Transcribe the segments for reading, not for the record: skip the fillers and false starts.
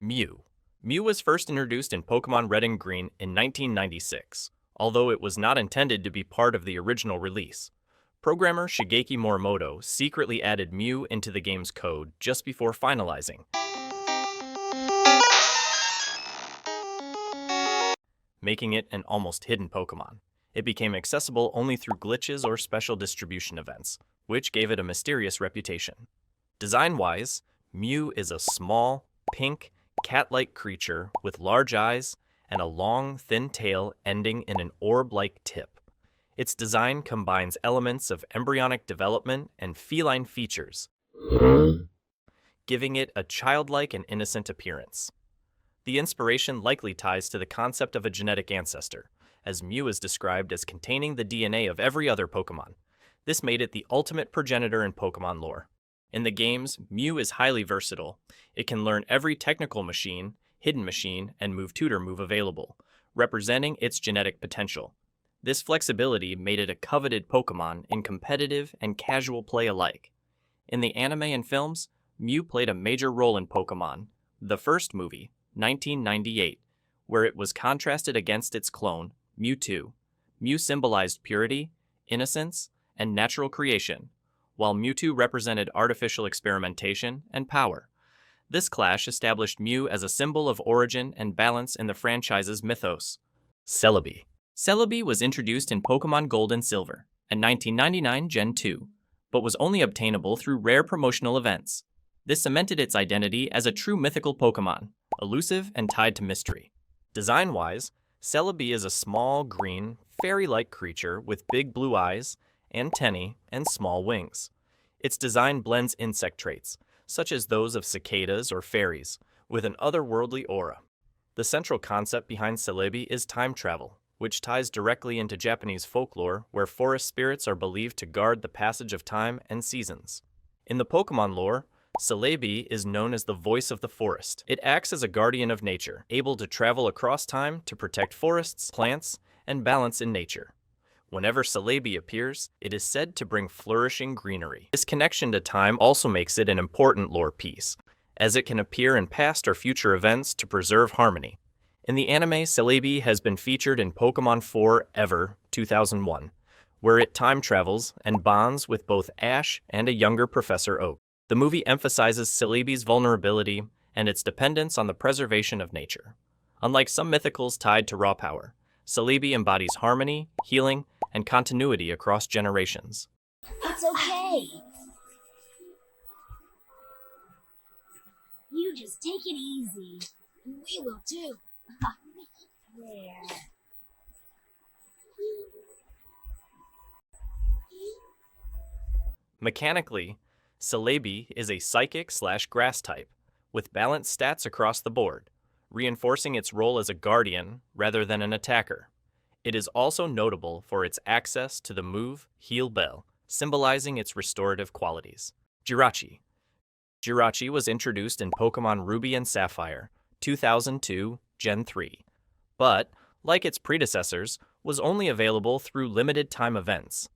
Mew. Mew was first introduced in Pokemon Red and Green in 1996, although it was not intended to be part of the original release. Programmer Shigeki Morimoto secretly added Mew into the game's code just before finalizing, making it an almost hidden Pokemon. It became accessible only through glitches or special distribution events, which gave it a mysterious reputation. Design-wise, Mew is a small, pink, cat-like creature with large eyes and a long, thin tail ending in an orb-like tip. Its design combines elements of embryonic development and feline features, giving it a childlike and innocent appearance. The inspiration likely ties to the concept of a genetic ancestor, as Mew is described as containing the DNA of every other Pokemon. This made it the ultimate progenitor in Pokemon lore. In the games, Mew is highly versatile. It can learn every technical machine, hidden machine, and move tutor move available, representing its genetic potential. This flexibility made it a coveted Pokemon in competitive and casual play alike. In the anime and films, Mew played a major role in Pokemon, the first movie, 1998, where it was contrasted against its clone, Mewtwo. Mew symbolized purity, innocence, and natural creation, while Mewtwo represented artificial experimentation and power. This clash established Mew as a symbol of origin and balance in the franchise's mythos. Celebi. Celebi was introduced in Pokemon Gold and Silver, and 1999 Gen 2, but was only obtainable through rare promotional events. This cemented its identity as a true mythical Pokemon, elusive and tied to mystery. Design-wise, Celebi is a small, green, fairy-like creature with big blue eyes, antennae, and small wings. Its design blends insect traits, such as those of cicadas or fairies, with an otherworldly aura. The central concept behind Celebi is time travel, which ties directly into Japanese folklore where forest spirits are believed to guard the passage of time and seasons. In the Pokemon lore, Celebi is known as the voice of the forest. It acts as a guardian of nature, able to travel across time to protect forests, plants, and balance in nature. Whenever Celebi appears, it is said to bring flourishing greenery. This connection to time also makes it an important lore piece, as it can appear in past or future events to preserve harmony. In the anime, Celebi has been featured in Pokemon 4 Ever 2001, where it time travels and bonds with both Ash and a younger Professor Oak. The movie emphasizes Celebi's vulnerability and its dependence on the preservation of nature. Unlike some mythicals tied to raw power, Celebi embodies harmony, healing, and continuity across generations. It's okay. You just take it easy. We will too. There. Mechanically, Celebi is a psychic/grass type, with balanced stats across the board, reinforcing its role as a guardian rather than an attacker. It is also notable for its access to the move Heal Bell, symbolizing its restorative qualities. Jirachi. Jirachi was introduced in Pokemon Ruby and Sapphire, 2002, Gen 3, but, like its predecessors, was only available through limited-time events.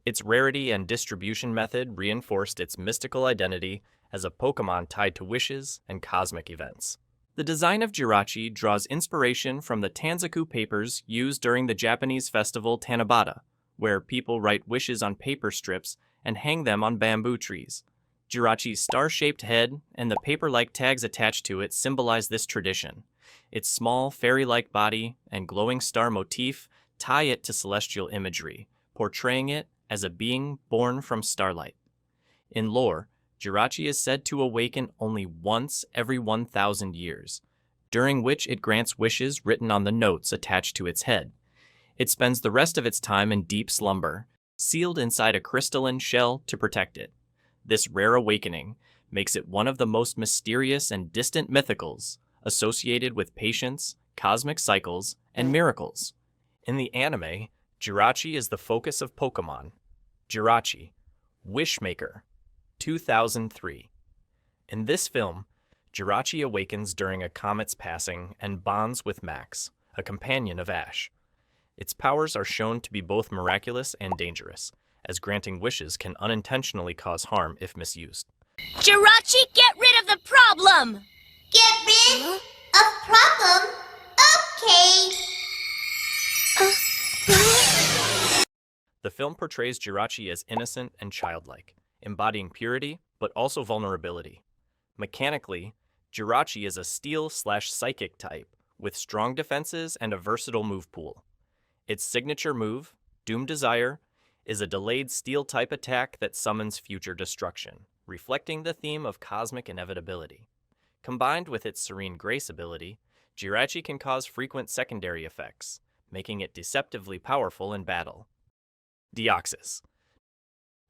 Its rarity and distribution method reinforced its mystical identity as a Pokemon tied to wishes and cosmic events. The design of Jirachi draws inspiration from the Tanzaku papers used during the Japanese festival Tanabata, where people write wishes on paper strips and hang them on bamboo trees. Jirachi's star-shaped head and the paper-like tags attached to it symbolize this tradition. Its small, fairy-like body and glowing star motif tie it to celestial imagery, portraying it as a being born from starlight. In lore, Jirachi is said to awaken only once every 1,000 years, during which it grants wishes written on the notes attached to its head. It spends the rest of its time in deep slumber, sealed inside a crystalline shell to protect it. This rare awakening makes it one of the most mysterious and distant mythicals, associated with patience, cosmic cycles, and miracles. In the anime, Jirachi is the focus of Pokemon. Jirachi, Wishmaker, 2003. In this film, Jirachi awakens during a comet's passing and bonds with Max, a companion of Ash. Its powers are shown to be both miraculous and dangerous, as granting wishes can unintentionally cause harm if misused. Jirachi, get rid of the problem! Get rid of problem? Okay. The film portrays Jirachi as innocent and childlike, embodying purity but also vulnerability. Mechanically, Jirachi is a steel/psychic type with strong defenses and a versatile move pool. Its signature move, Doom Desire, is a delayed steel-type attack that summons future destruction, reflecting the theme of cosmic inevitability. Combined with its Serene Grace ability, Jirachi can cause frequent secondary effects, making it deceptively powerful in battle. Deoxys.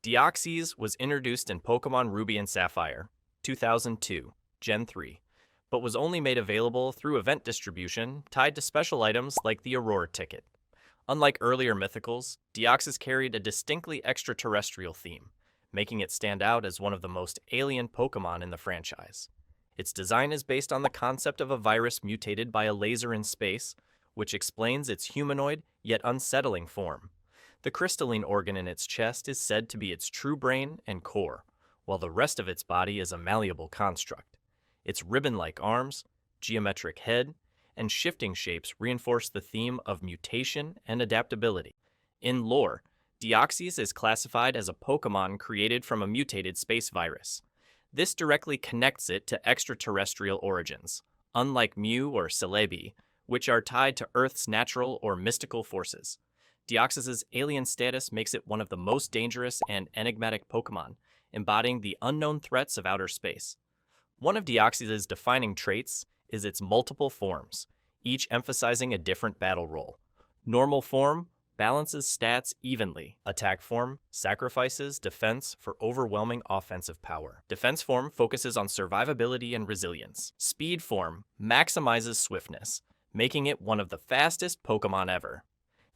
Deoxys was introduced in Pokémon Ruby and Sapphire, 2002, Gen 3, but was only made available through event distribution tied to special items like the Aurora ticket. Unlike earlier mythicals, Deoxys carried a distinctly extraterrestrial theme, making it stand out as one of the most alien Pokémon in the franchise. Its design is based on the concept of a virus mutated by a laser in space, which explains its humanoid yet unsettling form. The crystalline organ in its chest is said to be its true brain and core, while the rest of its body is a malleable construct. Its ribbon-like arms, geometric head, and shifting shapes reinforce the theme of mutation and adaptability. In lore, Deoxys is classified as a Pokémon created from a mutated space virus. This directly connects it to extraterrestrial origins, unlike Mew or Celebi, which are tied to Earth's natural or mystical forces. Deoxys' alien status makes it one of the most dangerous and enigmatic Pokémon, embodying the unknown threats of outer space. One of Deoxys' defining traits is its multiple forms, each emphasizing a different battle role. Normal form balances stats evenly. Attack form sacrifices defense for overwhelming offensive power. Defense form focuses on survivability and resilience. Speed form maximizes swiftness, making it one of the fastest Pokémon ever.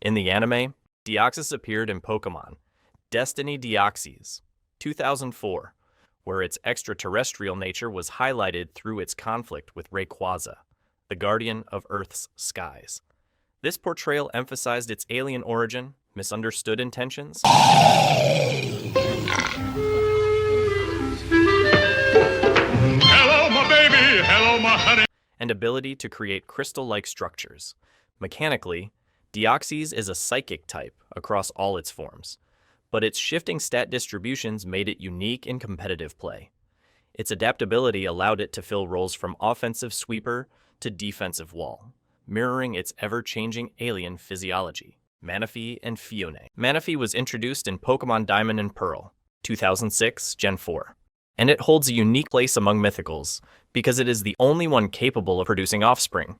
In the anime, Deoxys appeared in Pokémon Destiny Deoxys, 2004, where its extraterrestrial nature was highlighted through its conflict with Rayquaza, the guardian of Earth's skies. This portrayal emphasized its alien origin, misunderstood intentions, Hello, my baby. Hello, my honey. and ability to create crystal-like structures. Mechanically, Deoxys is a psychic type across all its forms, but its shifting stat distributions made it unique in competitive play. Its adaptability allowed it to fill roles from offensive sweeper to defensive wall, mirroring its ever-changing alien physiology. Manaphy and Fione. Manaphy was introduced in Pokémon Diamond and Pearl, 2006, Gen 4, and it holds a unique place among mythicals because it is the only one capable of producing offspring.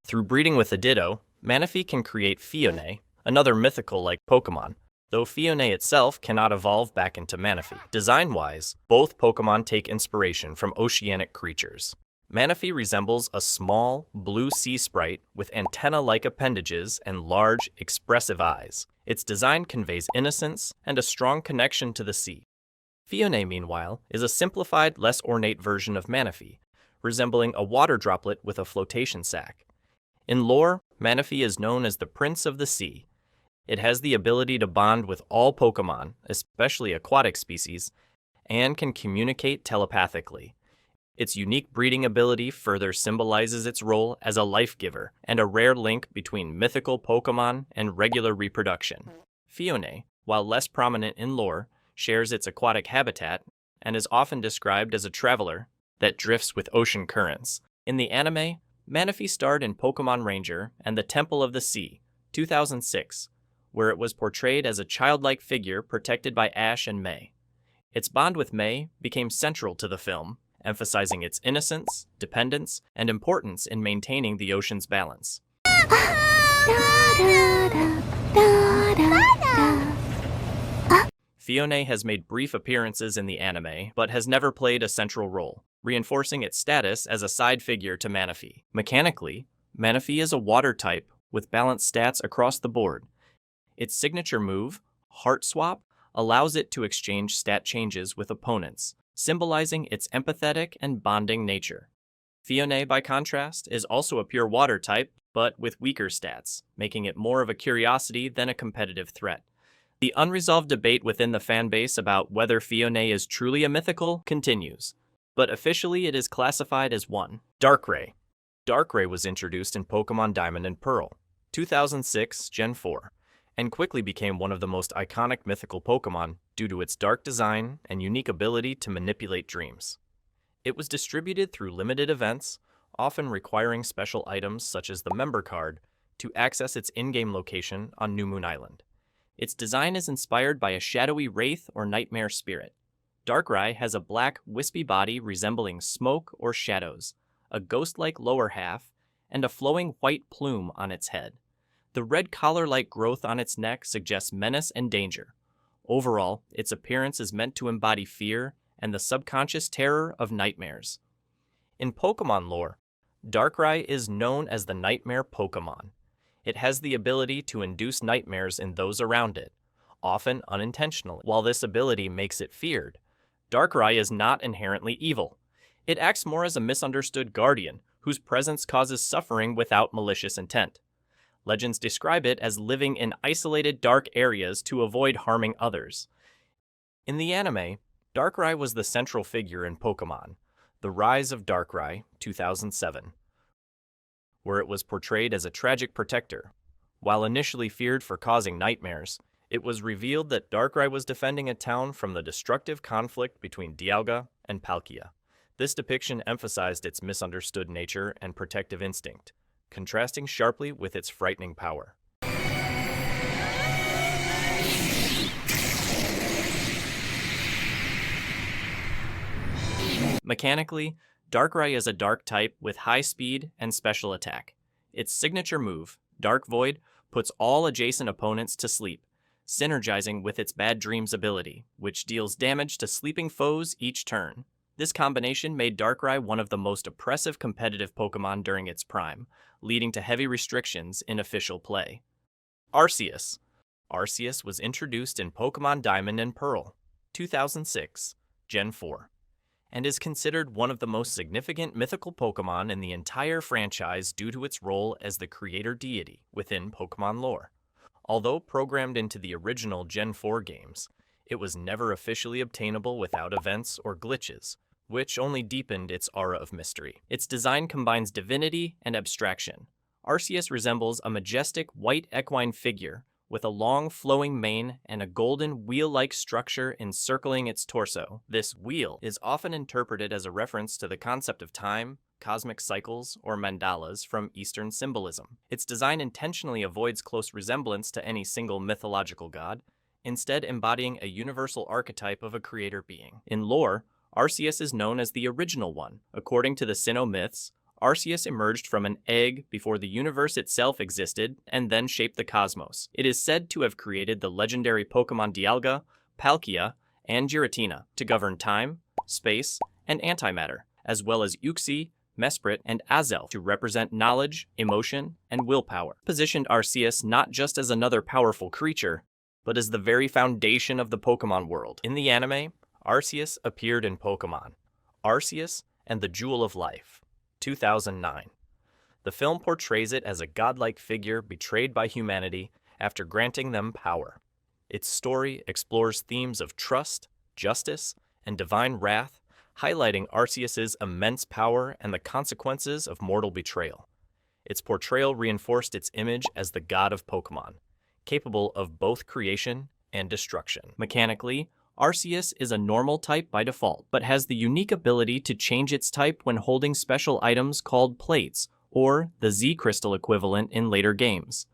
Through breeding with a Ditto, Manaphy can create Fione, another mythical-like Pokémon, though Fione itself cannot evolve back into Manaphy. Design-wise, both Pokémon take inspiration from oceanic creatures. Manaphy resembles a small, blue sea sprite with antenna-like appendages and large, expressive eyes. Its design conveys innocence and a strong connection to the sea. Fione, meanwhile, is a simplified, less ornate version of Manaphy, resembling a water droplet with a flotation sac. In lore, Manaphy is known as the Prince of the Sea. It has the ability to bond with all Pokémon, especially aquatic species, and can communicate telepathically. Its unique breeding ability further symbolizes its role as a life giver and a rare link between mythical Pokémon and regular reproduction. Fione, while less prominent in lore, shares its aquatic habitat and is often described as a traveler that drifts with ocean currents. In the anime, Manaphy starred in Pokémon Ranger and the Temple of the Sea, 2006, where it was portrayed as a childlike figure protected by Ash and May. Its bond with May became central to the film, emphasizing its innocence, dependence, and importance in maintaining the ocean's balance. Fione has made brief appearances in the anime, but has never played a central role, reinforcing its status as a side figure to Manaphy. Mechanically, Manaphy is a water type with balanced stats across the board. Its signature move, Heart Swap, allows it to exchange stat changes with opponents, symbolizing its empathetic and bonding nature. Fione, by contrast, is also a pure water type, but with weaker stats, making it more of a curiosity than a competitive threat. The unresolved debate within the fanbase about whether Fione is truly a mythical continues. but officially it is classified as 1. Darkrai. Darkrai was introduced in Pokemon Diamond and Pearl, 2006 Gen 4, and quickly became one of the most iconic mythical Pokemon due to its dark design and unique ability to manipulate dreams. It was distributed through limited events, often requiring special items such as the member card to access its in-game location on New Moon Island. Its design is inspired by a shadowy wraith or nightmare spirit. Darkrai has a black, wispy body resembling smoke or shadows, a ghost-like lower half, and a flowing white plume on its head. The red collar-like growth on its neck suggests menace and danger. Overall, its appearance is meant to embody fear and the subconscious terror of nightmares. In Pokemon lore, Darkrai is known as the Nightmare Pokemon. It has the ability to induce nightmares in those around it, often unintentionally. While this ability makes it feared, Darkrai is not inherently evil. It acts more as a misunderstood guardian whose presence causes suffering without malicious intent. Legends describe it as living in isolated dark areas to avoid harming others. In the anime, Darkrai was the central figure in Pokemon, The Rise of Darkrai, 2007, where it was portrayed as a tragic protector. While initially feared for causing nightmares, it was revealed that Darkrai was defending a town from the destructive conflict between Dialga and Palkia. This depiction emphasized its misunderstood nature and protective instinct, contrasting sharply with its frightening power. Mechanically, Darkrai is a dark type with high speed and special attack. Its signature move, Dark Void, puts all adjacent opponents to sleep, synergizing with its Bad Dreams ability, which deals damage to sleeping foes each turn. This combination made Darkrai one of the most oppressive competitive Pokemon during its prime, leading to heavy restrictions in official play. Arceus. Arceus was introduced in Pokemon Diamond and Pearl, 2006, Gen 4, and is considered one of the most significant mythical Pokemon in the entire franchise due to its role as the creator deity within Pokemon lore. Although programmed into the original Gen 4 games, it was never officially obtainable without events or glitches, which only deepened its aura of mystery. Its design combines divinity and abstraction. Arceus resembles a majestic white equine figure with a long flowing mane and a golden wheel-like structure encircling its torso. This wheel is often interpreted as a reference to the concept of time, cosmic cycles, or mandalas from Eastern symbolism. Its design intentionally avoids close resemblance to any single mythological god, instead embodying a universal archetype of a creator being. In lore, Arceus is known as the original one. According to the Sinnoh myths, Arceus emerged from an egg before the universe itself existed and then shaped the cosmos. It is said to have created the legendary Pokemon Dialga, Palkia, and Giratina to govern time, space, and antimatter, as well as Uxie, Mesprit, and Azel to represent knowledge, emotion, and willpower. Positioned Arceus not just as another powerful creature, but as the very foundation of the Pokemon world. In the anime, Arceus appeared in Pokemon Arceus and the Jewel of Life, 2009. The film portrays it as a godlike figure betrayed by humanity after granting them power. Its story explores themes of trust, justice, and divine wrath, highlighting Arceus's immense power and the consequences of mortal betrayal. Its portrayal reinforced its image as the god of Pokemon, capable of both creation and destruction. Mechanically, Arceus is a normal type by default, but has the unique ability to change its type when holding special items called plates, or the Z-Crystal equivalent in later games.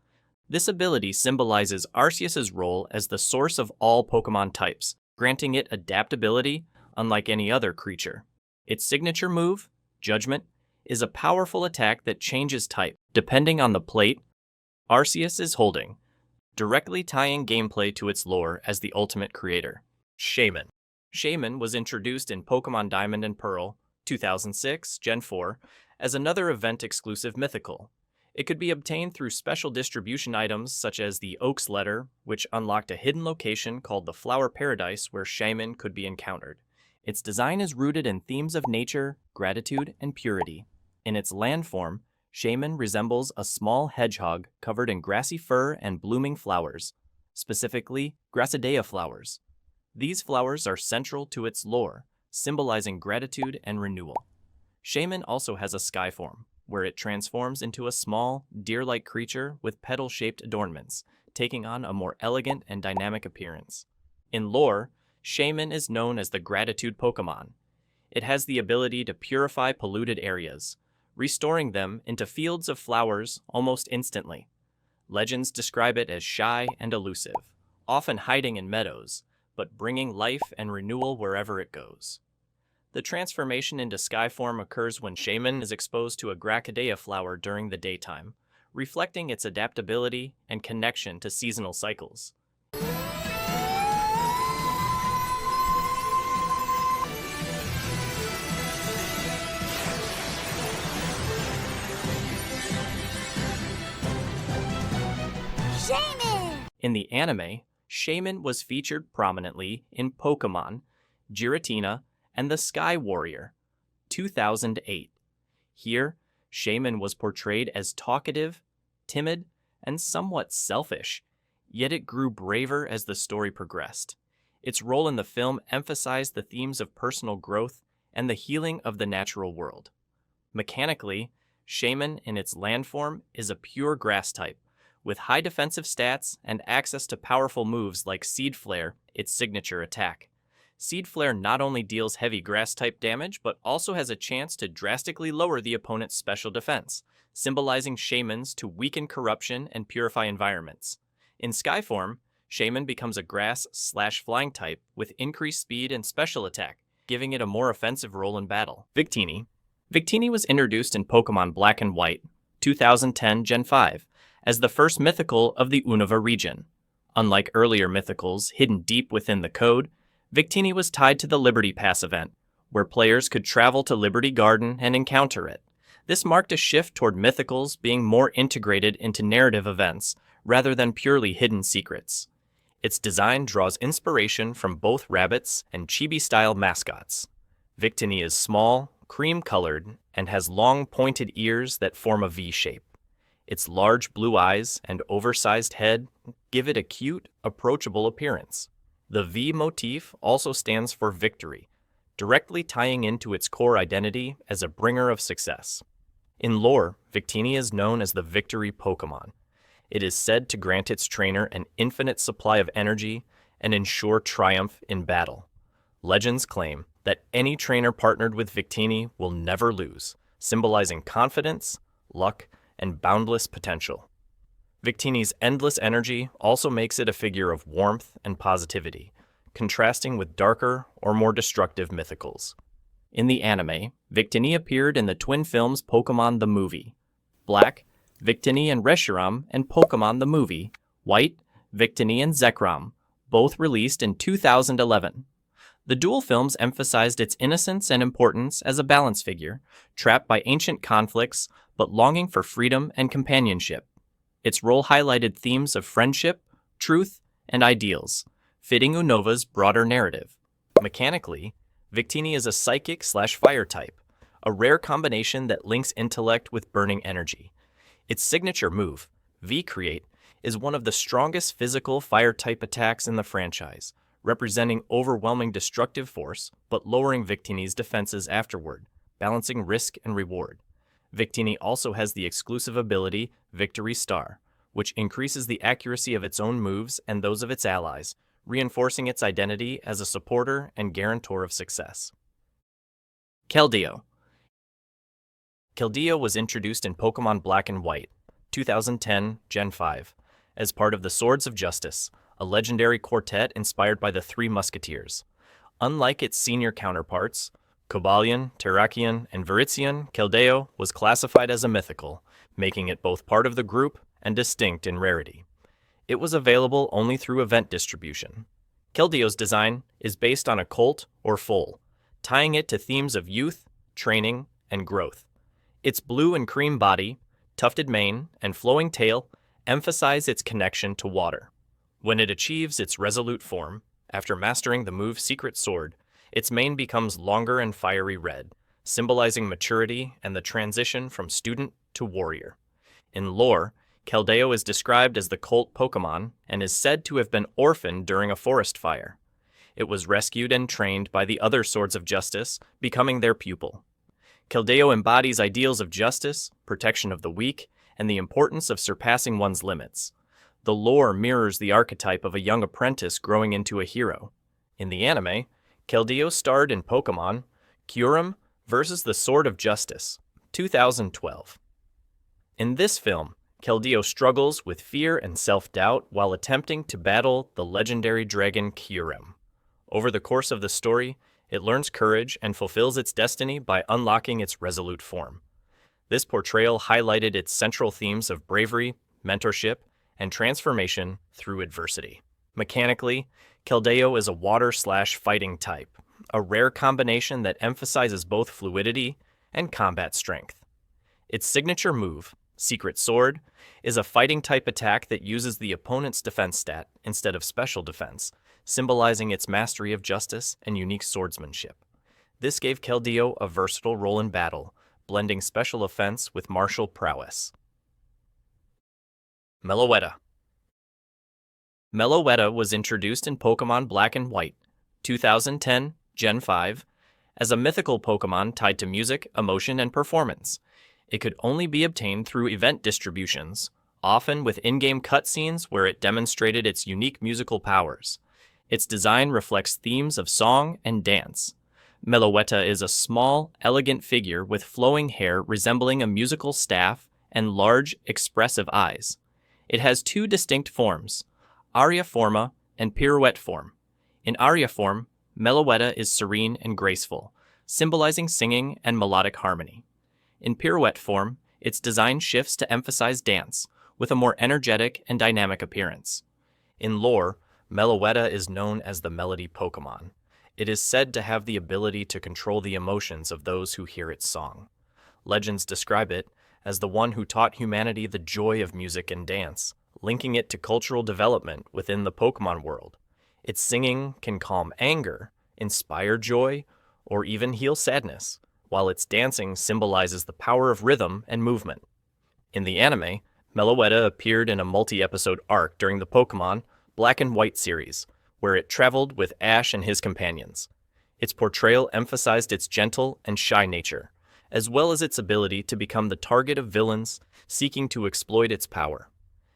This ability symbolizes Arceus's role as the source of all Pokemon types, granting it adaptability unlike any other creature. Its signature move, Judgment, is a powerful attack that changes type depending on the plate Arceus is holding, directly tying gameplay to its lore as the ultimate creator. Shaman. Shaman was introduced in Pokemon Diamond and Pearl, 2006, Gen 4, as another event-exclusive mythical. It could be obtained through special distribution items such as the Oak's Letter, which unlocked a hidden location called the Flower Paradise where Shaman could be encountered. Its design is rooted in themes of nature, gratitude, and purity. In its land form, Shaman resembles a small hedgehog covered in grassy fur and blooming flowers, specifically Grassidea flowers. These flowers are central to its lore, symbolizing gratitude and renewal. Shaman also has a sky form, where it transforms into a small, deer-like creature with petal-shaped adornments, taking on a more elegant and dynamic appearance. In lore, Shaman is known as the Gratitude Pokémon. It has the ability to purify polluted areas, restoring them into fields of flowers almost instantly. Legends describe it as shy and elusive, often hiding in meadows, but bringing life and renewal wherever it goes. The transformation into sky form occurs when Shaman is exposed to a Gracchidea flower during the daytime, reflecting its adaptability and connection to seasonal cycles. Shaman! In the anime, Shaman was featured prominently in Pokémon, Giratina, and the Sky Warrior, 2008. Here, Shaman was portrayed as talkative, timid, and somewhat selfish, yet it grew braver as the story progressed. Its role in the film emphasized the themes of personal growth and the healing of the natural world. Mechanically, Shaman in its land form is a pure grass type, with high defensive stats and access to powerful moves like Seed Flare, its signature attack. Seed Flare not only deals heavy grass-type damage, but also has a chance to drastically lower the opponent's special defense, symbolizing Shamans to weaken corruption and purify environments. In Sky form, Shaman becomes a grass/flying type with increased speed and special attack, giving it a more offensive role in battle. Victini. Victini was introduced in Pokémon Black and White, 2010 Gen 5, as the first mythical of the Unova region. Unlike earlier mythicals hidden deep within the code, Victini was tied to the Liberty Pass event, where players could travel to Liberty Garden and encounter it. This marked a shift toward mythicals being more integrated into narrative events, rather than purely hidden secrets. Its design draws inspiration from both rabbits and chibi-style mascots. Victini is small, cream-colored, and has long pointed ears that form a V shape. Its large blue eyes and oversized head give it a cute, approachable appearance. The V motif also stands for victory, directly tying into its core identity as a bringer of success. In lore, Victini is known as the Victory Pokémon. It is said to grant its trainer an infinite supply of energy and ensure triumph in battle. Legends claim that any trainer partnered with Victini will never lose, symbolizing confidence, luck, and boundless potential. Victini's endless energy also makes it a figure of warmth and positivity, contrasting with darker or more destructive mythicals. In the anime, Victini appeared in the twin films Pokémon the Movie, Black, Victini and Reshiram, and Pokémon the Movie, White, Victini and Zekrom, both released in 2011. The dual films emphasized its innocence and importance as a balance figure, trapped by ancient conflicts but longing for freedom and companionship. Its role highlighted themes of friendship, truth, and ideals, fitting Unova's broader narrative. Mechanically, Victini is a psychic/fire type, a rare combination that links intellect with burning energy. Its signature move, V-Create, is one of the strongest physical fire-type attacks in the franchise, representing overwhelming destructive force but lowering Victini's defenses afterward, balancing risk and reward. Victini also has the exclusive ability Victory Star, which increases the accuracy of its own moves and those of its allies, reinforcing its identity as a supporter and guarantor of success. Keldeo. Keldeo was introduced in Pokémon Black and White, 2010 Gen 5, as part of the Swords of Justice, a legendary quartet inspired by the Three Musketeers. Unlike its senior counterparts, Cobalion, Terrakion, and Virizion, Keldeo was classified as a mythical, making it both part of the group and distinct in rarity. It was available only through event distribution. Keldeo's design is based on a colt or foal, tying it to themes of youth, training, and growth. Its blue and cream body, tufted mane, and flowing tail emphasize its connection to water. When it achieves its resolute form, after mastering the move Secret Sword, its mane becomes longer and fiery red, symbolizing maturity and the transition from student to warrior. In lore, Keldeo is described as the cult Pokémon and is said to have been orphaned during a forest fire. It was rescued and trained by the other Swords of Justice, becoming their pupil. Keldeo embodies ideals of justice, protection of the weak, and the importance of surpassing one's limits. The lore mirrors the archetype of a young apprentice growing into a hero. In the anime, Keldeo starred in Pokémon Kyurem vs. the Sword of Justice, 2012. In this film, Keldeo struggles with fear and self-doubt while attempting to battle the legendary dragon Kyurem. Over the course of the story, it learns courage and fulfills its destiny by unlocking its resolute form. This portrayal highlighted its central themes of bravery, mentorship, and transformation through adversity. Mechanically, Keldeo is a water/fighting type, a rare combination that emphasizes both fluidity and combat strength. Its signature move, Secret Sword, is a fighting type attack that uses the opponent's defense stat instead of special defense, symbolizing its mastery of justice and unique swordsmanship. This gave Keldeo a versatile role in battle, blending special offense with martial prowess. Meloetta. Meloetta was introduced in Pokémon Black and White, 2010, Gen 5, as a mythical Pokémon tied to music, emotion, and performance. It could only be obtained through event distributions, often with in-game cutscenes where it demonstrated its unique musical powers. Its design reflects themes of song and dance. Meloetta is a small, elegant figure with flowing hair resembling a musical staff and large, expressive eyes. It has two distinct forms, Aria Forma and Pirouette Form. In Aria Form, Meloetta is serene and graceful, symbolizing singing and melodic harmony. In Pirouette Form, its design shifts to emphasize dance, with a more energetic and dynamic appearance. In lore, Meloetta is known as the Melody Pokémon. It is said to have the ability to control the emotions of those who hear its song. Legends describe it as the one who taught humanity the joy of music and dance, linking it to cultural development within the Pokémon world. Its singing can calm anger, inspire joy, or even heal sadness, while its dancing symbolizes the power of rhythm and movement. In the anime, Meloetta appeared in a multi-episode arc during the Pokémon Black and White series, where it traveled with Ash and his companions. Its portrayal emphasized its gentle and shy nature, as well as its ability to become the target of villains seeking to exploit its power.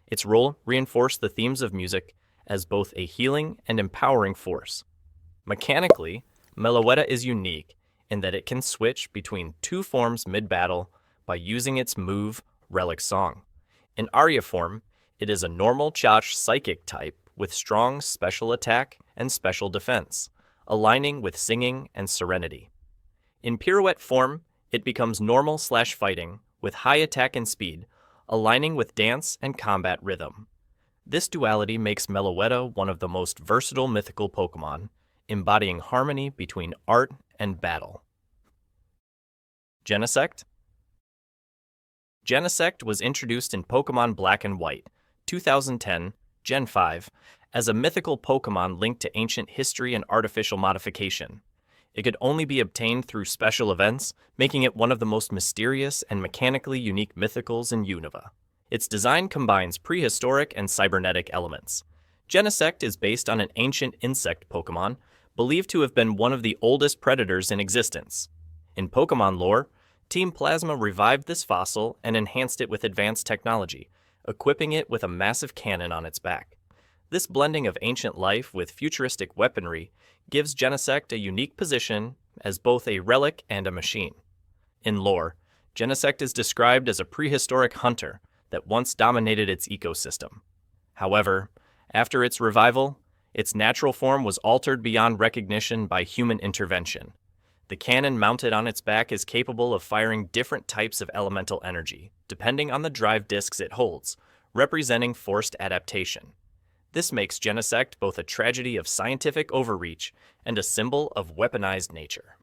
Its role reinforced the themes of music as both a healing and empowering force. Mechanically, Meloetta is unique in that it can switch between two forms mid-battle by using its move, Relic Song. In Aria Form, it is a normal Chach psychic type with strong special attack and special defense, aligning with singing and serenity. In Pirouette Form, it becomes normal/fighting with high attack and speed, aligning with dance and combat rhythm. This duality makes Meloetta one of the most versatile mythical Pokémon, embodying harmony between art and battle. Genesect. Genesect was introduced in Pokémon Black and White, 2010, Gen 5, as a mythical Pokémon linked to ancient history and artificial modification. It could only be obtained through special events, making it one of the most mysterious and mechanically unique mythicals in Unova. Its design combines prehistoric and cybernetic elements. Genesect is based on an ancient insect Pokémon, believed to have been one of the oldest predators in existence. In Pokémon lore, Team Plasma revived this fossil and enhanced it with advanced technology, equipping it with a massive cannon on its back. This blending of ancient life with futuristic weaponry gives Genesect a unique position as both a relic and a machine. In lore, Genesect is described as a prehistoric hunter that once dominated its ecosystem. However, after its revival, its natural form was altered beyond recognition by human intervention. The cannon mounted on its back is capable of firing different types of elemental energy, depending on the drive discs it holds, representing forced adaptation. This makes Genesect both a tragedy of scientific overreach and a symbol of weaponized nature.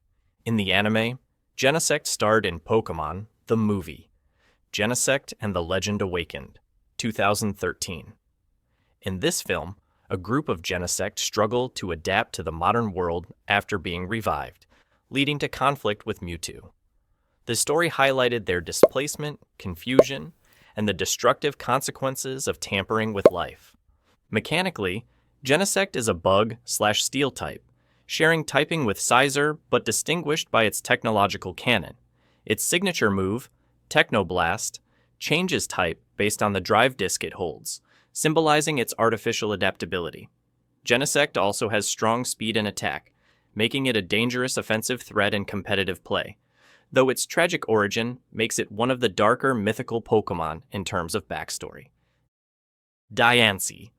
In the anime, Genesect starred in Pokémon, the movie, Genesect and the Legend Awakened, 2013. In this film, a group of Genesect struggle to adapt to the modern world after being revived, leading to conflict with Mewtwo. The story highlighted their displacement, confusion, and the destructive consequences of tampering with life. Mechanically, Genesect is a bug/steel type, sharing typing with Scizor but distinguished by its technological canon. Its signature move, Technoblast, changes type based on the drive disc it holds, symbolizing its artificial adaptability. Genesect also has strong speed and attack, making it a dangerous offensive threat in competitive play, though its tragic origin makes it one of the darker mythical Pokémon in terms of backstory. Diancie.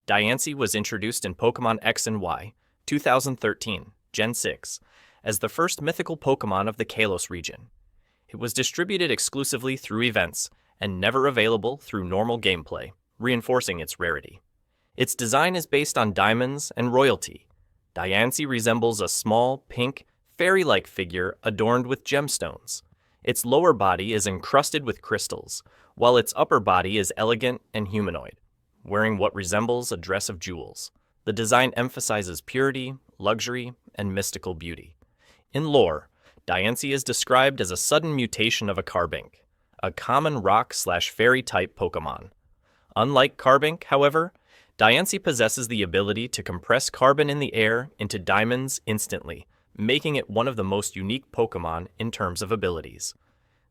Diancie was introduced in Pokémon X and Y, 2013, Gen 6, as the first mythical Pokémon of the Kalos region. It was distributed exclusively through events and never available through normal gameplay, reinforcing its rarity. Its design is based on diamonds and royalty. Diancie resembles a small, pink, fairy-like figure adorned with gemstones. Its lower body is encrusted with crystals, while its upper body is elegant and humanoid, wearing what resembles a dress of jewels. The design emphasizes purity, luxury, and mystical beauty. In lore, Diancie is described as a sudden mutation of a Carbink, a common rock/fairy-type Pokémon. Unlike Carbink, however, Diancie possesses the ability to compress carbon in the air into diamonds instantly, making it one of the most unique Pokémon in terms of abilities.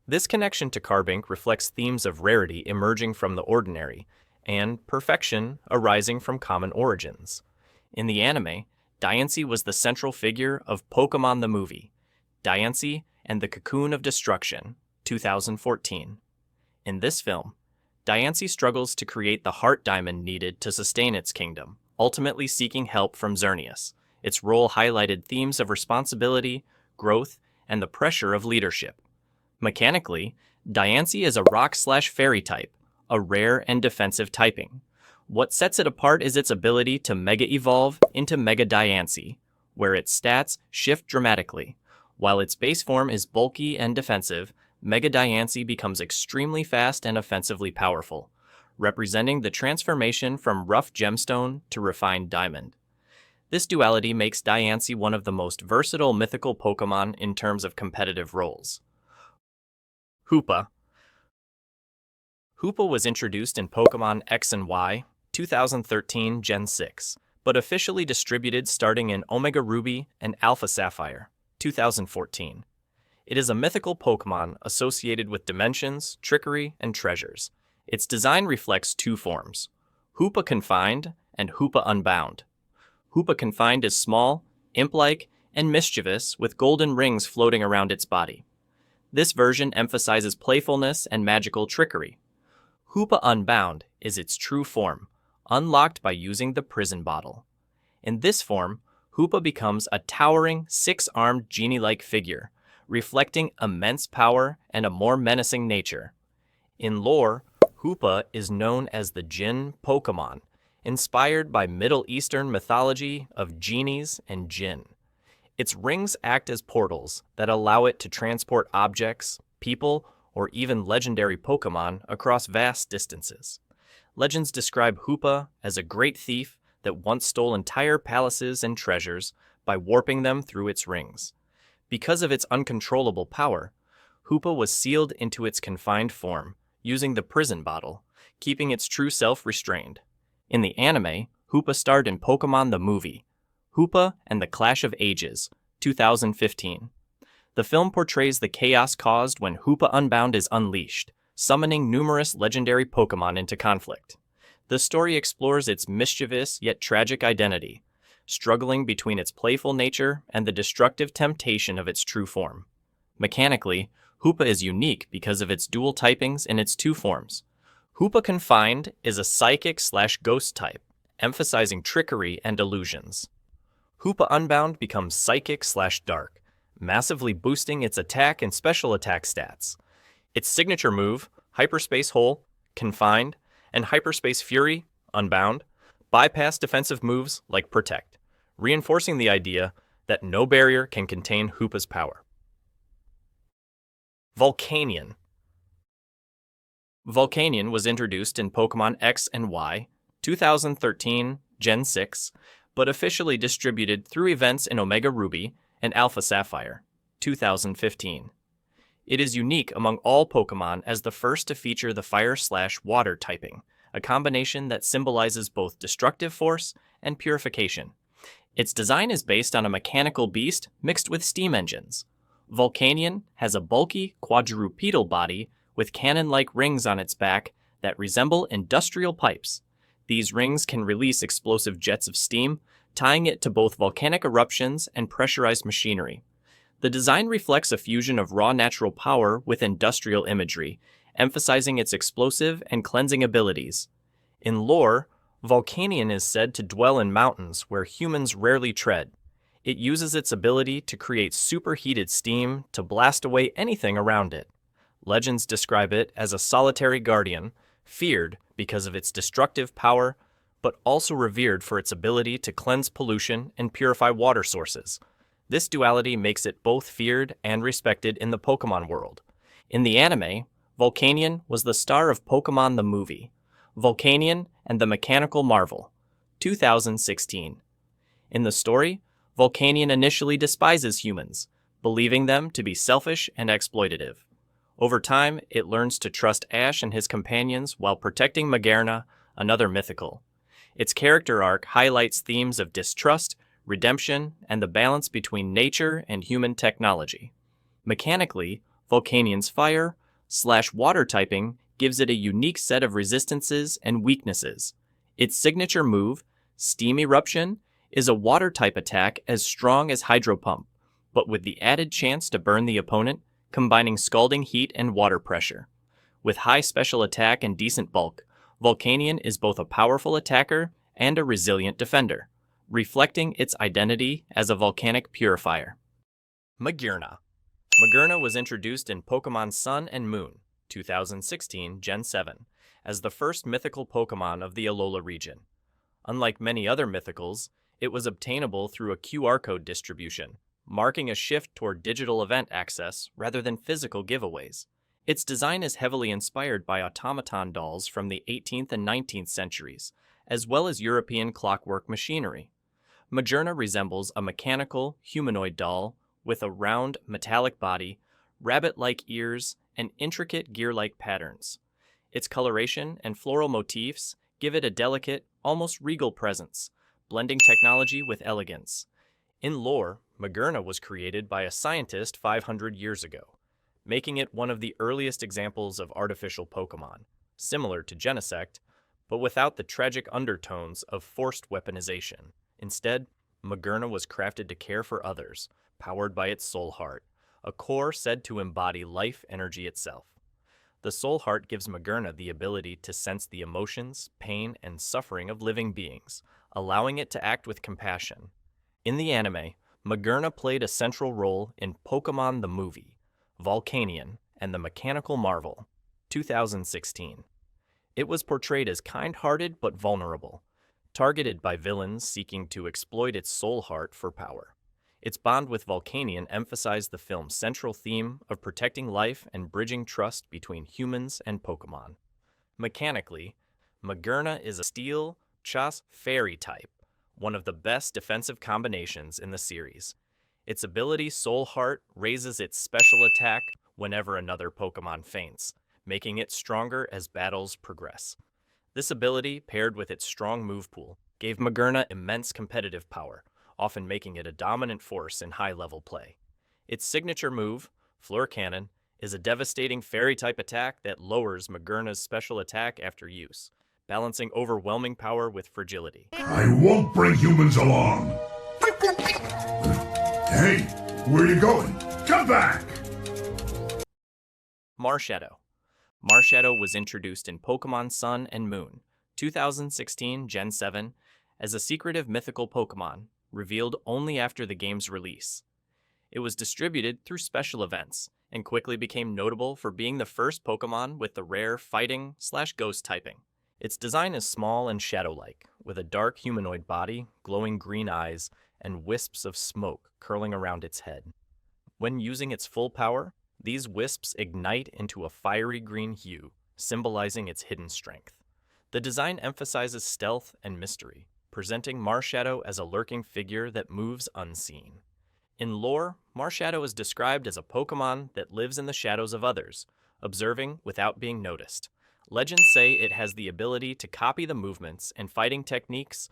This connection to Carbink reflects themes of rarity emerging from the ordinary, and perfection arising from common origins. In the anime, Diancie was the central figure of Pokémon the Movie, Diancie and the Cocoon of Destruction, 2014. In this film, Diancie struggles to create the heart diamond needed to sustain its kingdom, ultimately seeking help from Xerneas. Its role highlighted themes of responsibility, growth, and the pressure of leadership. Mechanically, Diancie is a rock/fairy type, a rare and defensive typing. What sets it apart is its ability to mega-evolve into Mega Diancie, where its stats shift dramatically. While its base form is bulky and defensive, Mega Diancie becomes extremely fast and offensively powerful, representing the transformation from rough gemstone to refined diamond. This duality makes Diancie one of the most versatile mythical Pokémon in terms of competitive roles. Hoopa. Hoopa was introduced in Pokémon X and Y, 2013 Gen 6, but officially distributed starting in Omega Ruby and Alpha Sapphire, 2014. It is a mythical Pokémon associated with dimensions, trickery, and treasures. Its design reflects two forms, Hoopa Confined and Hoopa Unbound. Hoopa Confined is small, imp-like, and mischievous with golden rings floating around its body. This version emphasizes playfulness and magical trickery. Hoopa Unbound is its true form, unlocked by using the prison bottle. In this form, Hoopa becomes a towering, six-armed genie-like figure, reflecting immense power and a more menacing nature. In lore, Hoopa is known as the Jinn Pokémon, inspired by Middle Eastern mythology of genies and jinn. Its rings act as portals that allow it to transport objects, people, or even legendary Pokémon across vast distances. Legends describe Hoopa as a great thief that once stole entire palaces and treasures by warping them through its rings. Because of its uncontrollable power, Hoopa was sealed into its confined form, using the prison bottle, keeping its true self restrained. In the anime, Hoopa starred in Pokémon the Movie, Hoopa and the Clash of Ages, 2015. The film portrays the chaos caused when Hoopa Unbound is unleashed, summoning numerous legendary Pokémon into conflict. The story explores its mischievous yet tragic identity, struggling between its playful nature and the destructive temptation of its true form. Mechanically, Hoopa is unique because of its dual typings in its two forms. Hoopa Confined is a psychic/ghost type, emphasizing trickery and illusions. Hoopa Unbound becomes psychic/dark, massively boosting its attack and special attack stats. Its signature move, Hyperspace Hole, Confined, and Hyperspace Fury, Unbound, bypass defensive moves like Protect, reinforcing the idea that no barrier can contain Hoopa's power. Volcanion. Volcanion was introduced in Pokémon X and Y, 2013 Gen 6, but officially distributed through events in Omega Ruby and Alpha Sapphire, 2015. It is unique among all Pokémon as the first to feature the fire/water typing, a combination that symbolizes both destructive force and purification. Its design is based on a mechanical beast mixed with steam engines. Volcanion has a bulky quadrupedal body with cannon-like rings on its back that resemble industrial pipes. These rings can release explosive jets of steam, tying it to both volcanic eruptions and pressurized machinery. The design reflects a fusion of raw natural power with industrial imagery, emphasizing its explosive and cleansing abilities. In lore, Volcanion is said to dwell in mountains where humans rarely tread. It uses its ability to create superheated steam to blast away anything around it. Legends describe it as a solitary guardian, feared because of its destructive power, but also revered for its ability to cleanse pollution and purify water sources. This duality makes it both feared and respected in the Pokémon world. In the anime, Volcanion was the star of Pokémon the movie, Volcanion and the Mechanical Marvel, 2016. In the story, Volcanion initially despises humans, believing them to be selfish and exploitative. Over time, it learns to trust Ash and his companions while protecting Magearna, another mythical. Its character arc highlights themes of distrust, redemption, and the balance between nature and human technology. Mechanically, Volcanion's fire/water typing gives it a unique set of resistances and weaknesses. Its signature move, Steam Eruption, is a water-type attack as strong as Hydro Pump, but with the added chance to burn the opponent, combining scalding heat and water pressure. With high special attack and decent bulk, Volcanion is both a powerful attacker and a resilient defender, reflecting its identity as a volcanic purifier. Magearna. Magearna was introduced in Pokémon Sun and Moon, 2016 Gen 7, as the first mythical Pokémon of the Alola region. Unlike many other mythicals, it was obtainable through a QR code distribution, marking a shift toward digital event access rather than physical giveaways. Its design is heavily inspired by automaton dolls from the 18th and 19th centuries, as well as European clockwork machinery. Magearna resembles a mechanical, humanoid doll with a round, metallic body, rabbit-like ears, and intricate gear-like patterns. Its coloration and floral motifs give it a delicate, almost regal presence, blending technology with elegance. In lore, Magearna was created by a scientist 500 years ago, making it one of the earliest examples of artificial Pokémon, similar to Genesect, but without the tragic undertones of forced weaponization. Instead, Magearna was crafted to care for others, powered by its soul heart, a core said to embody life energy itself. The soul heart gives Magearna the ability to sense the emotions, pain, and suffering of living beings, allowing it to act with compassion. In the anime, Magearna played a central role in Pokémon the Movie, Volcanion, and the Mechanical Marvel, 2016. It was portrayed as kind-hearted but vulnerable, targeted by villains seeking to exploit its soul heart for power. Its bond with Volcanion emphasized the film's central theme of protecting life and bridging trust between humans and Pokémon. Mechanically, Magearna is a Steel Chas Fairy type, one of the best defensive combinations in the series. Its ability Soul Heart raises its special attack whenever another Pokémon faints, making it stronger as battles progress. This ability, paired with its strong move pool, gave Magearna immense competitive power, often making it a dominant force in high-level play. Its signature move, Fleur Cannon, is a devastating fairy-type attack that lowers Magearna's special attack after use, balancing overwhelming power with fragility. I won't bring humans along. Hey, where are you going? Come back! Marshadow. Marshadow was introduced in Pokémon Sun and Moon, 2016 Gen 7, as a secretive mythical Pokémon, revealed only after the game's release. It was distributed through special events, and quickly became notable for being the first Pokémon with the rare fighting/ghost typing. Its design is small and shadow-like, with a dark humanoid body, glowing green eyes, and wisps of smoke curling around its head. When using its full power, these wisps ignite into a fiery green hue, symbolizing its hidden strength. The design emphasizes stealth and mystery, presenting Marshadow as a lurking figure that moves unseen. In lore, Marshadow is described as a Pokémon that lives in the shadows of others, observing without being noticed, Legends say it has the ability to copy the movements and fighting techniques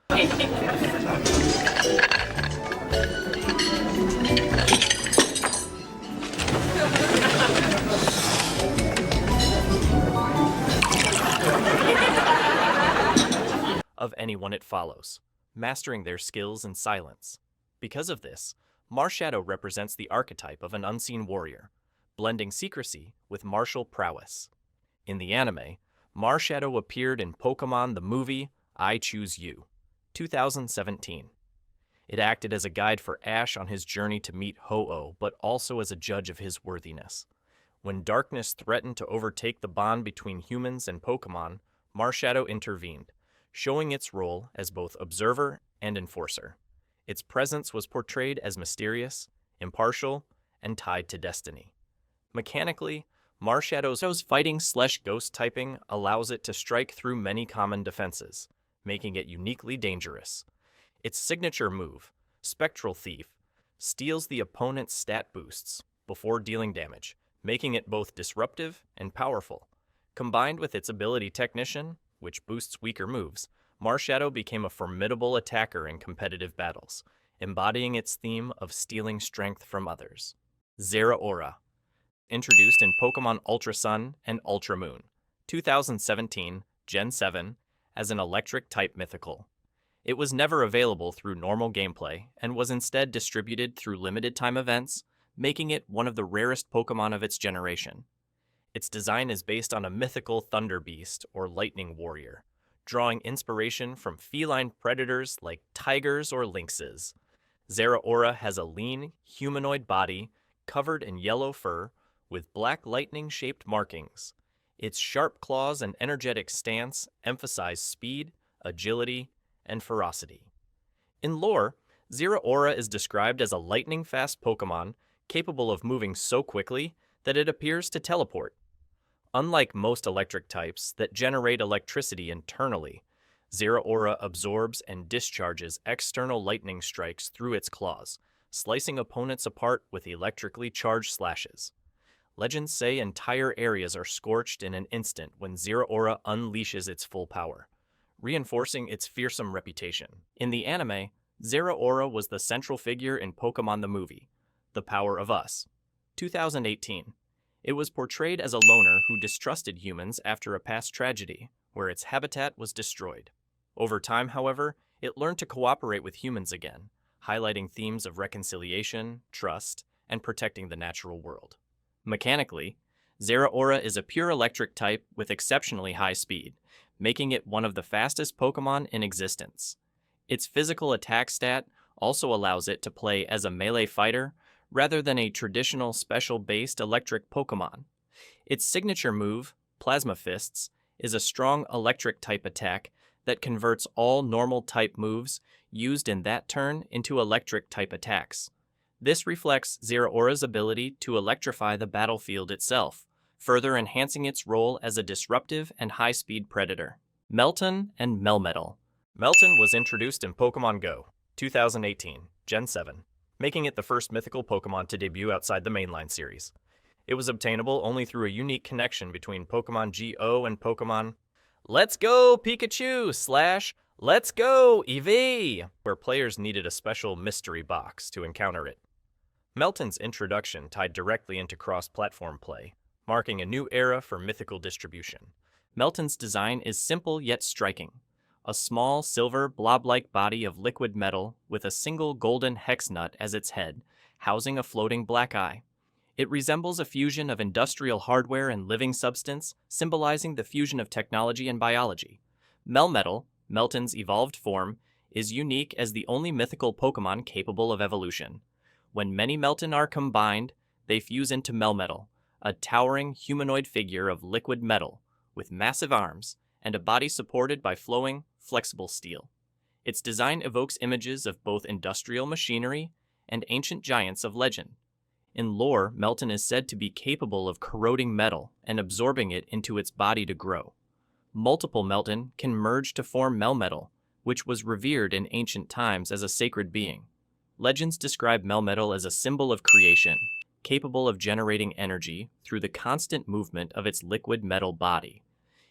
of anyone it follows, mastering their skills in silence. Because of this, Marshadow represents the archetype of an unseen warrior, blending secrecy with martial prowess. In the anime, Marshadow appeared in Pokémon the movie I Choose You, 2017. It acted as a guide for Ash on his journey to meet Ho-Oh, but also as a judge of his worthiness. When darkness threatened to overtake the bond between humans and Pokémon, Marshadow intervened, showing its role as both observer and enforcer. Its presence was portrayed as mysterious, impartial, and tied to destiny. Mechanically, Marshadow's fighting/ghost typing allows it to strike through many common defenses, making it uniquely dangerous. Its signature move, Spectral Thief, steals the opponent's stat boosts before dealing damage, making it both disruptive and powerful. Combined with its ability Technician, which boosts weaker moves, Marshadow became a formidable attacker in competitive battles, embodying its theme of stealing strength from others. Zeraora, introduced in Pokémon Ultra Sun and Ultra Moon, 2017, Gen 7, as an electric-type mythical. It was never available through normal gameplay and was instead distributed through limited-time events, making it one of the rarest Pokémon of its generation. Its design is based on a mythical thunder beast or lightning warrior, drawing inspiration from feline predators like tigers or lynxes. Zeraora has a lean, humanoid body covered in yellow fur with black lightning-shaped markings. Its sharp claws and energetic stance emphasize speed, agility, and ferocity. In lore, Zeraora is described as a lightning-fast Pokémon capable of moving so quickly that it appears to teleport. Unlike most electric types that generate electricity internally, Zeraora absorbs and discharges external lightning strikes through its claws, slicing opponents apart with electrically charged slashes. Legends say entire areas are scorched in an instant when Zeraora unleashes its full power, reinforcing its fearsome reputation. In the anime, Zeraora was the central figure in Pokémon the movie, The Power of Us, 2018. It was portrayed as a loner who distrusted humans after a past tragedy, where its habitat was destroyed. Over time, however, it learned to cooperate with humans again, highlighting themes of reconciliation, trust, and protecting the natural world. Mechanically, Zeraora is a pure electric type with exceptionally high speed, making it one of the fastest Pokémon in existence. Its physical attack stat also allows it to play as a melee fighter rather than a traditional special-based electric Pokémon. Its signature move, Plasma Fists, is a strong electric-type attack that converts all normal-type moves used in that turn into electric-type attacks. This reflects Zeraora's ability to electrify the battlefield itself, further enhancing its role as a disruptive and high-speed predator. Melton and Melmetal. Melton was introduced in Pokémon Go, 2018, Gen 7, making it the first mythical Pokémon to debut outside the mainline series. It was obtainable only through a unique connection between Pokémon Go and Pokémon Let's Go Pikachu / Let's Go Eevee, where players needed a special mystery box to encounter it. Melton's introduction tied directly into cross-platform play, marking a new era for mythical distribution. Melton's design is simple yet striking. A small silver blob-like body of liquid metal with a single golden hex nut as its head, housing a floating black eye. It resembles a fusion of industrial hardware and living substance, symbolizing the fusion of technology and biology. Melmetal, Melton's evolved form, is unique as the only mythical Pokémon capable of evolution. When many Melton are combined, they fuse into Melmetal, a towering humanoid figure of liquid metal with massive arms and a body supported by flowing, flexible steel. Its design evokes images of both industrial machinery and ancient giants of legend. In lore, Melton is said to be capable of corroding metal and absorbing it into its body to grow. Multiple Melton can merge to form Melmetal, which was revered in ancient times as a sacred being. Legends describe Melmetal as a symbol of creation, capable of generating energy through the constant movement of its liquid metal body.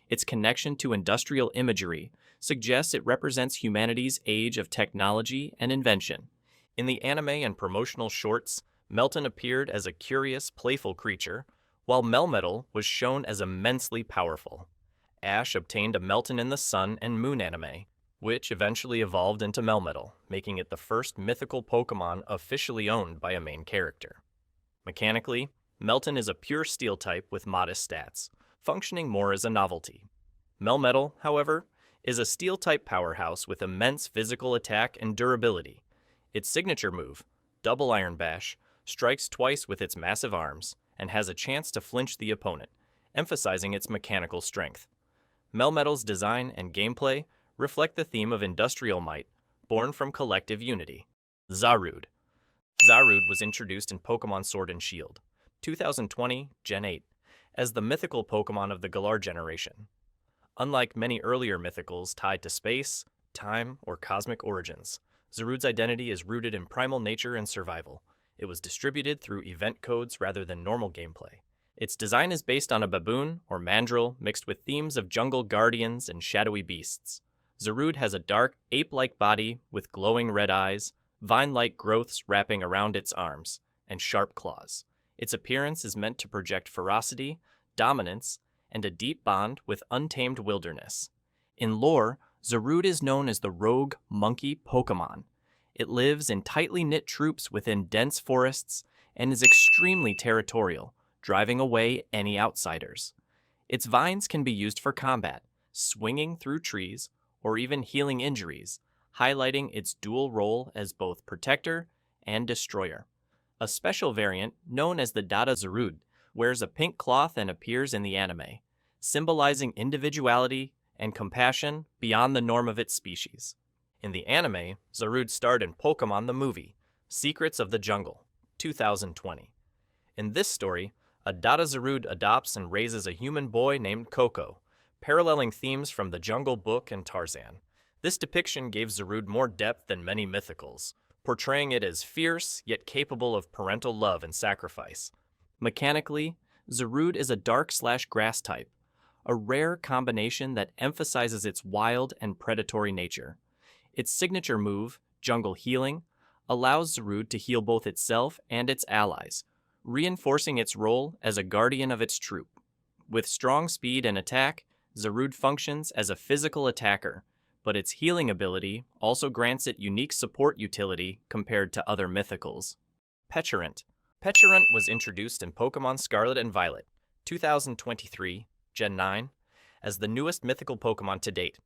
Its connection to industrial imagery suggests it represents humanity's age of technology and invention. In the anime and promotional shorts, Melton appeared as a curious, playful creature, while Melmetal was shown as immensely powerful. Ash obtained a Melton in the Sun and Moon anime, which eventually evolved into Melmetal, making it the first mythical Pokémon officially owned by a main character. Mechanically, Melton is a pure steel type with modest stats, functioning more as a novelty. Melmetal, however, is a steel-type powerhouse with immense physical attack and durability. Its signature move, Double Iron Bash, strikes twice with its massive arms and has a chance to flinch the opponent, emphasizing its mechanical strength. Melmetal's design and gameplay reflect the theme of industrial might, born from collective unity. Zarude. Zarude was introduced in Pokémon Sword and Shield, 2020 Gen 8, as the mythical Pokémon of the Galar generation. Unlike many earlier mythicals tied to space, time, or cosmic origins, Zarude's identity is rooted in primal nature and survival. It was distributed through event codes rather than normal gameplay. Its design is based on a baboon or mandrill mixed with themes of jungle guardians and shadowy beasts. Zarude has a dark, ape-like body with glowing red eyes, vine-like growths wrapping around its arms, and sharp claws. Its appearance is meant to project ferocity, dominance, and a deep bond with untamed wilderness. In lore, Zarude is known as the rogue monkey Pokémon. It lives in tightly knit troops within dense forests and is extremely territorial, driving away any outsiders. Its vines can be used for combat, swinging through trees, or even healing injuries, highlighting its dual role as both protector and destroyer. A special variant, known as the Dada Zarude, wears a pink cloth and appears in the anime, symbolizing individuality and compassion beyond the norm of its species. In the anime, Zarude starred in Pokémon the Movie, Secrets of the Jungle, 2020. In this story, a Dada Zarude adopts and raises a human boy named Coco, paralleling themes from the Jungle Book and Tarzan. This depiction gave Zarude more depth than many mythicals, portraying it as fierce yet capable of parental love and sacrifice. Mechanically, Zarude is a dark/grass type, a rare combination that emphasizes its wild and predatory nature. Its signature move, Jungle Healing, allows Zarude to heal both itself and its allies, reinforcing its role as a guardian of its troop. With strong speed and attack, Zarude functions as a physical attacker, but its healing ability also grants it unique support utility compared to other mythicals. Petulant. Petulant was introduced in Pokémon Scarlet and Violet, 2023, Gen 9, as the newest mythical Pokémon to date.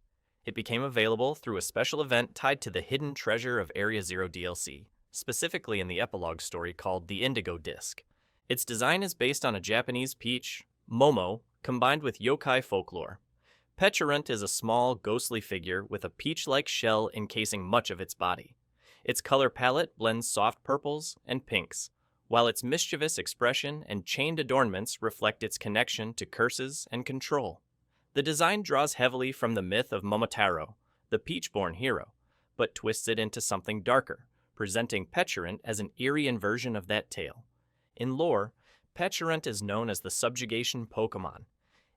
It became available through a special event tied to the Hidden Treasure of Area Zero DLC, specifically in the epilogue story called the Indigo Disc. Its design is based on a Japanese peach, Momo, combined with yokai folklore. Petulant is a small, ghostly figure with a peach-like shell encasing much of its body. Its color palette blends soft purples and pinks, while its mischievous expression and chained adornments reflect its connection to curses and control. The design draws heavily from the myth of Momotaro, the peach-born hero, but twists it into something darker, presenting Petulant as an eerie inversion of that tale. In lore, Petulant is known as the subjugation Pokémon.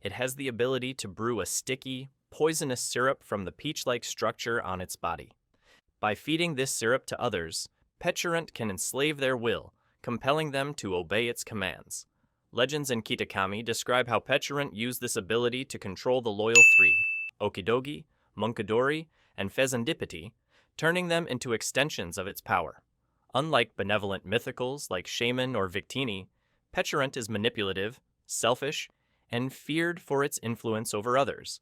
It has the ability to brew a sticky, poisonous syrup from the peach-like structure on its body. By feeding this syrup to others, Petulant can enslave their will, compelling them to obey its commands. Legends and Kitakami describe how Petulant used this ability to control the Loyal Three, Okidogi, Munkidori, and Fezandipiti, turning them into extensions of its power. Unlike benevolent mythicals like Shaman or Victini, Petulant is manipulative, selfish, and feared for its influence over others.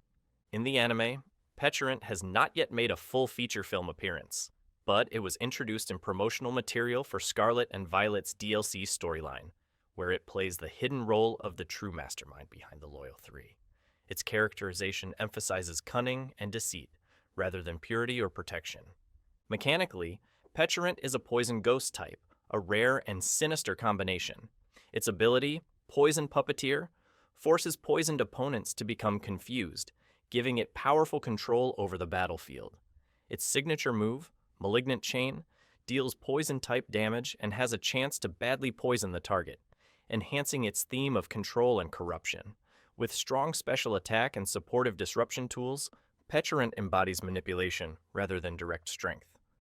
In the anime, Petulant has not yet made a full feature film appearance, but it was introduced in promotional material for Scarlet and Violet's DLC storyline, where it plays the hidden role of the true mastermind behind the Loyal Three. Its characterization emphasizes cunning and deceit, rather than purity or protection. Mechanically, Petulant is a poison ghost type, a rare and sinister combination. Its ability, Poison Puppeteer, forces poisoned opponents to become confused, giving it powerful control over the battlefield. Its signature move, Malignant Chain, deals poison-type damage and has a chance to badly poison the target, enhancing its theme of control and corruption. With strong special attack and supportive disruption tools, Petulant embodies manipulation rather than direct strength.